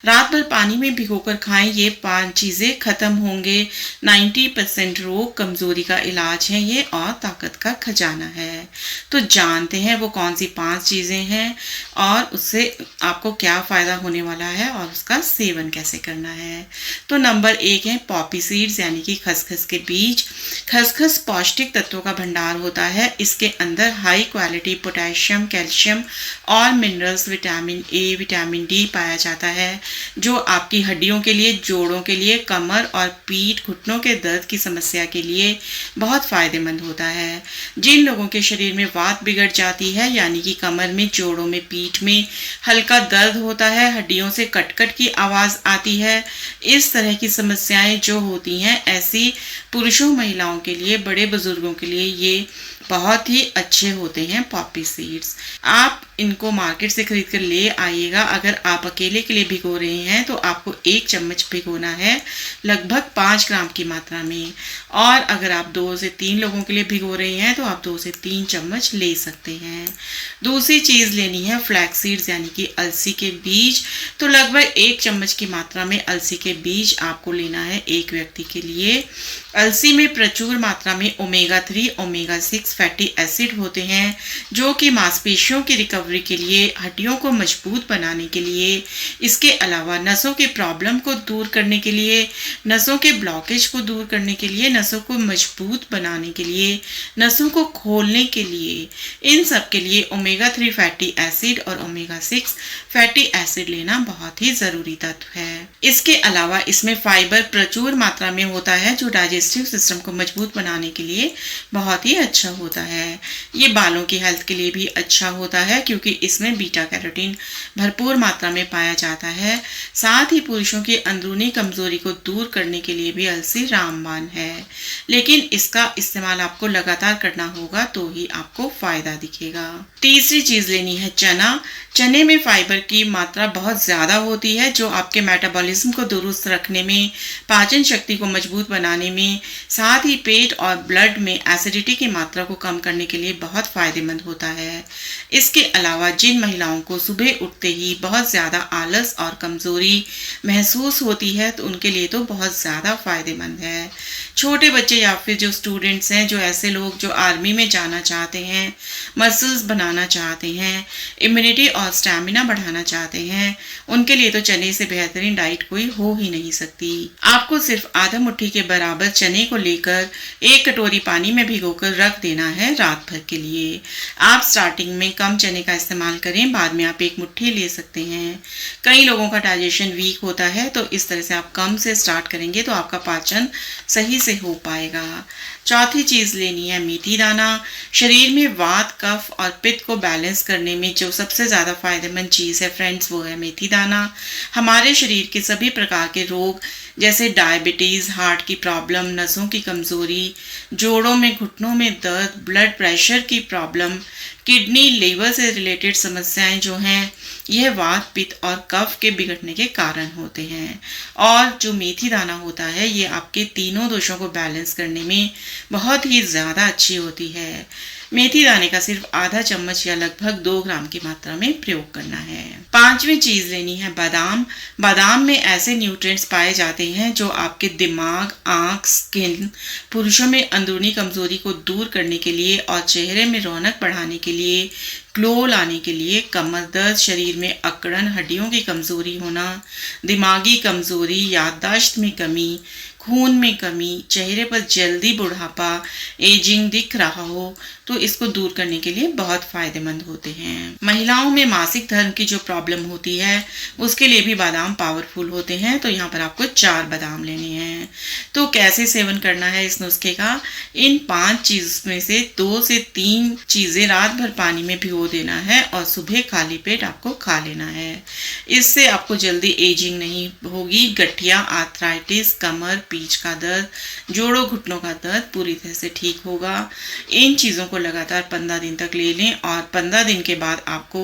रात भर पानी में भिगोकर खाएं, ये 5 चीजें खत्म होंगे। 90% रोग कमजोरी का इलाज है ये और ताकत का खजाना है। तो जानते हैं वो कौन सी 5 चीजें हैं और उससे आपको क्या फायदा होने वाला है और उसका सेवन कैसे करना है। तो नंबर 1 है पॉपी सीड्स यानी कि खसखस के बीज। खसखस पौष्टिक तत्वों का भंडार होता है। इसके अंदर हाई क्वालिटी पोटेशियम, कैल्शियम और minerals, vitamin A, vitamin D पाया जाता है, जो आपकी हड्डियों के लिए, जोड़ों के लिए, कमर और पीठ, घुटनों के दर्द की समस्या के लिए बहुत फायदेमंद होता है। जिन लोगों के शरीर में वात बिगड़ जाती है यानी कि कमर में, जोड़ों में, पीठ में हल्का दर्द होता है, हड्डियों से कटकट की आवाज आती है, इस तरह की समस्याएं जो होती हैं, ऐसी पुरुषों महिलाओं के लिए, बड़े बुजुर्गों के लिए ये बहुत ही अच्छे होते हैं पॉपी सीड्स। आप इनको मार्केट से खरीद कर ले आइएगा। अगर आप अकेले के लिए भिगो रहे हैं तो आपको 1 चम्मच भिगोना है, लगभग 5 ग्राम की मात्रा में। और अगर आप 2 से 3 लोगों के लिए भिगो रहे हैं तो आप 2 से 3 चम्मच ले सकते हैं। दूसरी चीज लेनी है फ्लैक्स सीड्स यानी कि अलसी के बीज। तो लगभग 1 चम्मच की मात्रा में अलसी के बीज आपको लेना है एक व्यक्ति के लिए। अलसी में प्रचुर मात्रा में ओमेगा 3, ओमेगा 6 फैटी एसिड होते हैं, जो कि मांसपेशियों की रिकवरी के लिए, हड्डियों को मजबूत बनाने के लिए, इसके अलावा नसों के प्रॉब्लम को दूर करने के लिए, नसों के ब्लॉकेज को दूर करने के लिए, नसों को मजबूत बनाने के लिए, नसों को खोलने के लिए, इन सब के लिए ओमेगा 3 फैटी एसिड और ओमेगा 6 फैटी एसिड लेना बहुत ही जरूरी तत्व है। इसके अलावा इसमें फाइबर प्रचुर मात्रा में होता है, जो डाइजेस्टिव सिस्टम को मजबूत बनाने के लिए बहुत ही अच्छा होता है। ये बालों की हेल्थ के लिए भी अच्छा होता है क्योंकि इसमें बीटा कैरोटीन भरपूर मात्रा में पाया जाता है। साथ ही पुरुषों की अंदरूनी कमजोरी को दूर करने के लिए भी अलसी रामबाण है, लेकिन इसका इस्तेमाल आपको लगातार करना होगा तो ही आपको फायदा दिखेगा। तीसरी चीज लेनी है चना। चने में फाइबर की मात्रा बहुत ज्यादा होती है, जो आपके मेटाबॉलिज्म को दुरुस्त रखने में, पाचन शक्ति को मजबूत बनाने में, साथ ही पेट और ब्लड में एसिडिटी की मात्रा को कम करने के लिए बहुत फायदेमंद होता है। इसके अलावा जिन महिलाओं को सुबह उठते ही बहुत ज्यादा आलस और कमजोरी महसूस होती है तो उनके लिए तो बहुत ज्यादा फायदेमंद है। छोटे बच्चे या फिर जो स्टूडेंट्स हैं, जो ऐसे लोग जो आर्मी में जाना चाहते हैं, मसल्स बनाना चाहते हैं, इम्यूनिटी और स्टैमिना बढ़ाना चाहते हैं, उनके लिए तो चने से बेहतरीन डाइट कोई हो ही नहीं सकती। आपको सिर्फ आधा मुट्ठी के बराबर चने को लेकर 1 कटोरी पानी में भिगोकर रख देना है रात भर के लिए। आप स्टार्टिंग में कम चने का इस्तेमाल करें, बाद में आप 1 मुट्ठी ले सकते हैं। कई लोगों का डाइजेशन वीक होता है तो इस तरह से आप कम से स्टार्ट करेंगे तो आपका पाचन सही से हो पाएगा। चौथी चीज लेनी है मेथी दाना। शरीर में वात, कफ और पित्त को बैलेंस करने में जो सबसे ज्यादा फायदेमंद चीज है फ्रेंड्स, वो है मेथी दाना। हमारे शरीर के सभी प्रकार के रोग जैसे डायबिटीज, हार्ट की प्रॉब्लम, नसों की कमजोरी, जोड़ों में, घुटनों में दर्द, ब्लड प्रेशर की प्रॉब्लम, किडनी, लीवर से रिलेटेड समस्याएं जो हैं, यह वात, पित्त और कफ के बिगड़ने के कारण होते हैं। और जो मेथी दाना होता है ये आपके तीनों दोषों को बैलेंस करने में बहुत ही ज्यादा अच्छी होती है। मेथी दाने का सिर्फ आधा चम्मच या लगभग 2 ग्राम की मात्रा में प्रयोग करना है। 5वीं चीज लेनी है बादाम। बादाम में ऐसे न्यूट्रिएंट्स पाए जाते हैं जो आपके दिमाग, आंख, स्किन, पुरुषों में अंदरूनी कमजोरी को दूर करने के लिए और चेहरे में रौनक बढ़ाने के लिए, ग्लो लाने के लिए, कमर दर्द, शरीर में अकड़न, हड्डियों की कमजोरी होना, दिमागी कमजोरी, याददाश्त में कमी, खून में कमी, चेहरे पर जल्दी बुढ़ापा, एजिंग दिख रहा हो तो इसको दूर करने के लिए बहुत फायदेमंद होते हैं। महिलाओं में मासिक धर्म की जो प्रॉब्लम होती है उसके लिए भी बादाम पावरफुल होते हैं। तो यहाँ पर आपको 4 बादाम लेने हैं। तो कैसे सेवन करना है इस नुस्खे का? इन 5 चीज में से 2 से 3 चीजें रात भर पानी में भिगो देना है और सुबह खाली पेट आपको खा लेना है। इससे आपको जल्दी एजिंग नहीं होगी। गठिया, आर्थराइटिस, कमर, पीठ का दर्द, जोड़ों, घुटनों का दर्द पूरी तरह से ठीक होगा। इन चीजों को लगातार 15 दिन तक ले लें और 15 दिन के बाद आपको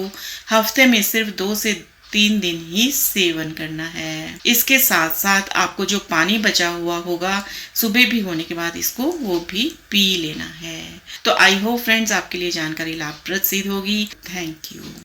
हफ्ते में सिर्फ 2 से 3 दिन ही सेवन करना है। इसके साथ साथ आपको जो पानी बचा हुआ होगा सुबह भी होने के बाद इसको वो भी पी लेना है। तो आई होप फ्रेंड्स आपके लिए जानकारी लाभप्रद सिद्ध होगी। Thank you.